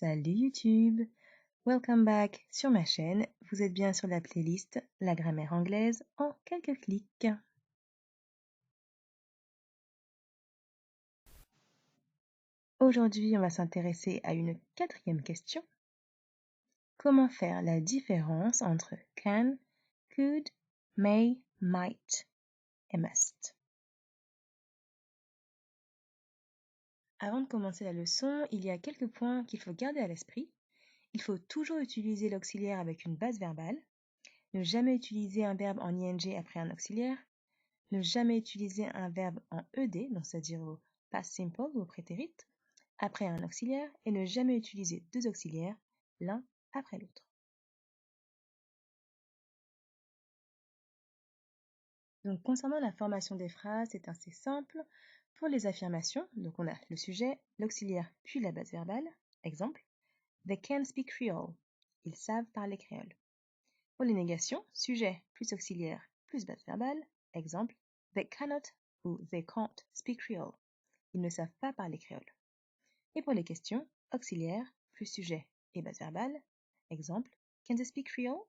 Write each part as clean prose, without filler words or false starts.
Salut YouTube! Welcome back sur ma chaîne. Vous êtes bien sur la playlist La grammaire anglaise en quelques clics. Aujourd'hui, on va s'intéresser à une quatrième question. Comment faire la différence entre can, could, may, might et must? Avant de commencer la leçon, il y a quelques points qu'il faut garder à l'esprit. Il faut toujours utiliser l'auxiliaire avec une base verbale. Ne jamais utiliser un verbe en ing après un auxiliaire. Ne jamais utiliser un verbe en ed, donc c'est-à-dire au past simple ou au prétérit, après un auxiliaire, et ne jamais utiliser deux auxiliaires, l'un après l'autre. Donc concernant la formation des phrases, c'est assez simple. Pour les affirmations, donc on a le sujet, l'auxiliaire, puis la base verbale. Exemple, they can speak Creole. Ils savent parler créole. Pour les négations, sujet plus auxiliaire plus base verbale. Exemple, they cannot ou they can't speak Creole. Ils ne savent pas parler créole. Et pour les questions, auxiliaire plus sujet et base verbale. Exemple, can they speak Creole?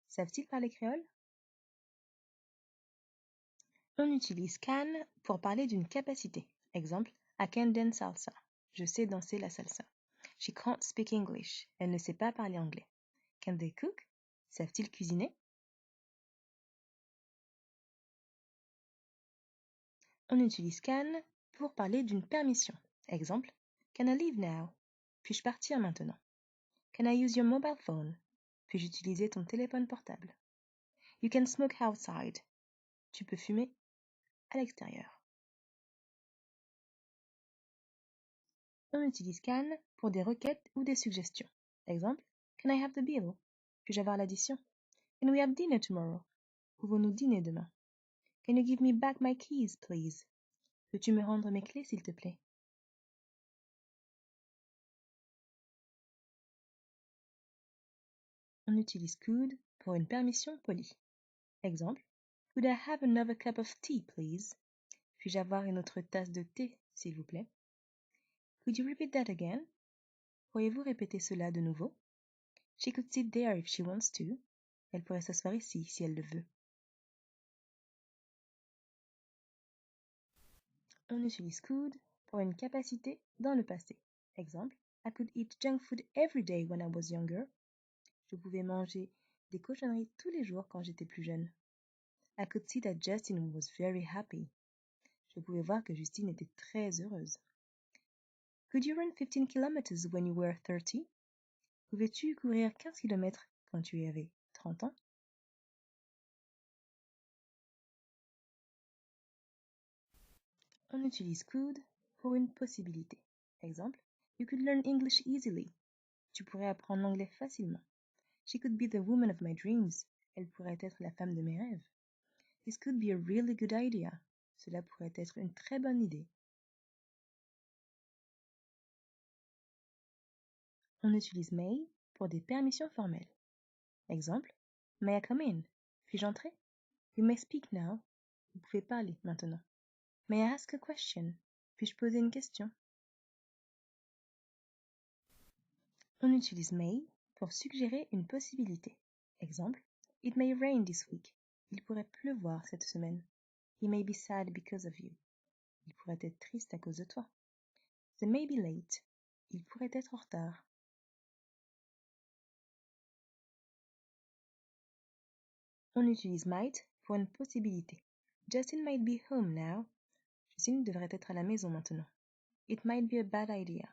Savent-ils parler créole? On utilise can pour parler d'une capacité. Exemple, I can dance salsa. Je sais danser la salsa. She can't speak English. Elle ne sait pas parler anglais. Can they cook? Savent-ils cuisiner? On utilise can pour parler d'une permission. Exemple, can I leave now? Puis-je partir maintenant? Can I use your mobile phone? Puis-je utiliser ton téléphone portable? You can smoke outside. Tu peux fumer à l'extérieur. On utilise can pour des requêtes ou des suggestions. Exemple, can I have the bill? Puis-je avoir l'addition? Can we have dinner tomorrow? Pouvons-nous dîner demain? Can you give me back my keys, please? Peux-tu me rendre mes clés, s'il te plaît? On utilise could pour une permission polie. Exemple, could I have another cup of tea, please? Puis-je avoir une autre tasse de thé, s'il vous plaît? Could you repeat that again? Pourriez-vous répéter cela de nouveau? She could sit there if she wants to. Elle pourrait s'asseoir ici si elle le veut. On utilise could pour une capacité dans le passé. Exemple, I could eat junk food every day when I was younger. Je pouvais manger des cochonneries tous les jours quand j'étais plus jeune. I could see that Justin was very happy. Je pouvais voir que Justine était très heureuse. Could you run 15 kilometers when you were 30? Pouvais-tu courir 15 km quand tu avais 30 ans? On utilise could pour une possibilité. Exemple, you could learn English easily. Tu pourrais apprendre l'anglais facilement. She could be the woman of my dreams. Elle pourrait être la femme de mes rêves. This could be a really good idea. Cela pourrait être une très bonne idée. On utilise may pour des permissions formelles. Exemple, may I come in? Puis-je entrer? You may speak now. Vous pouvez parler maintenant. May I ask a question? Puis-je poser une question? On utilise may pour suggérer une possibilité. Exemple, it may rain this week. Il pourrait pleuvoir cette semaine. He may be sad because of you. Il pourrait être triste à cause de toi. They may be late. Il pourrait être en retard. On utilise might pour une possibilité. Justin might be home now. Justine devrait être à la maison maintenant. It might be a bad idea.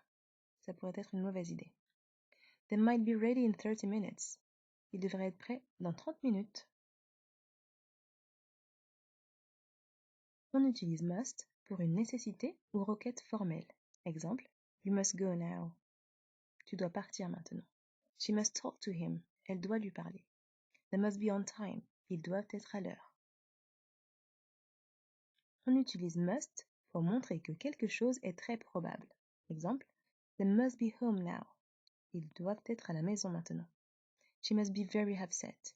Ça pourrait être une mauvaise idée. They might be ready in 30 minutes. Il devrait être prêt dans 30 minutes. On utilise must pour une nécessité ou requête formelle. Exemple, you must go now. Tu dois partir maintenant. She must talk to him. Elle doit lui parler. They must be on time. Ils doivent être à l'heure. On utilise must pour montrer que quelque chose est très probable. Exemple, they must be home now. Ils doivent être à la maison maintenant. She must be very upset.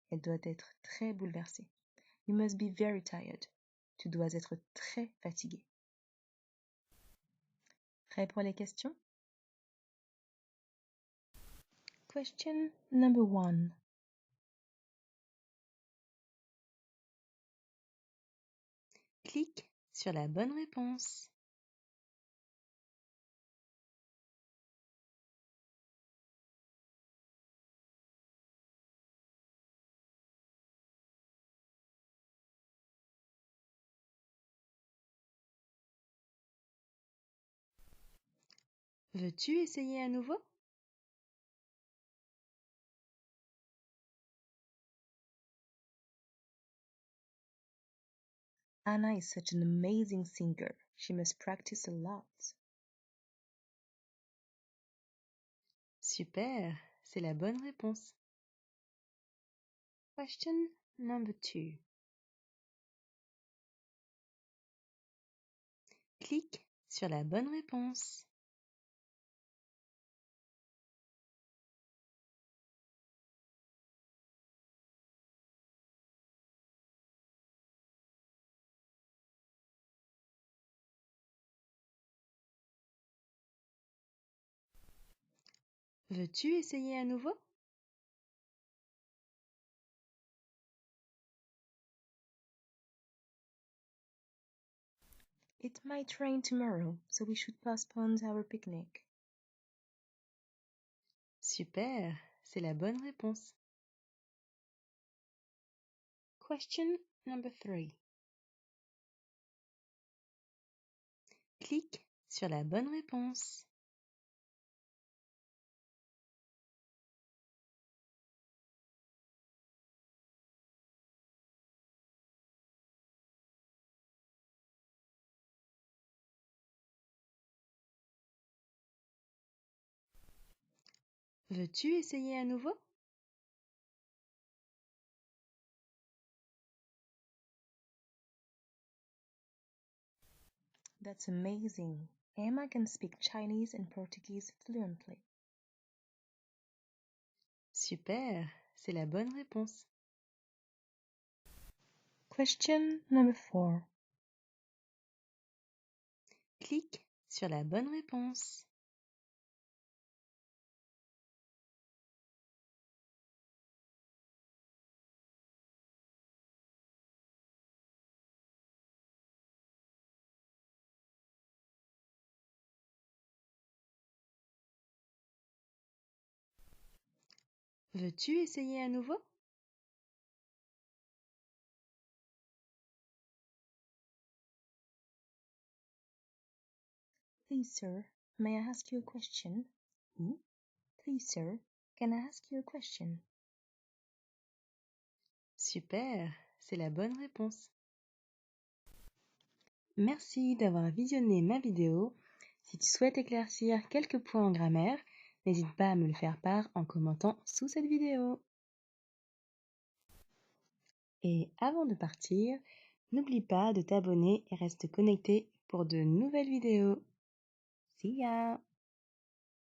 Elle doit être très bouleversée. You must be very tired. Tu dois être très fatigué. Prêt pour les questions? Question number 1. Clique sur la bonne réponse. Veux-tu essayer à nouveau? Anna is such an amazing singer. She must practice a lot. Super, c'est la bonne réponse. Question number 2. Clique sur la bonne réponse. Veux-tu essayer à nouveau? It might rain tomorrow, so we should postpone our picnic. Super, c'est la bonne réponse. Question number 3. Clique sur la bonne réponse. Veux-tu essayer à nouveau? That's amazing. Emma can speak Chinese and Portuguese fluently. Super, c'est la bonne réponse. Question number 4. Clique sur la bonne réponse. Veux-tu essayer à nouveau? Please, sir, may I ask you a question? Please, sir, can I ask you a question? Super, c'est la bonne réponse. Merci d'avoir visionné ma vidéo. Si tu souhaites éclaircir quelques points en grammaire, n'hésite pas à me le faire part en commentant sous cette vidéo. Et avant de partir, n'oublie pas de t'abonner et reste connecté pour de nouvelles vidéos. See ya!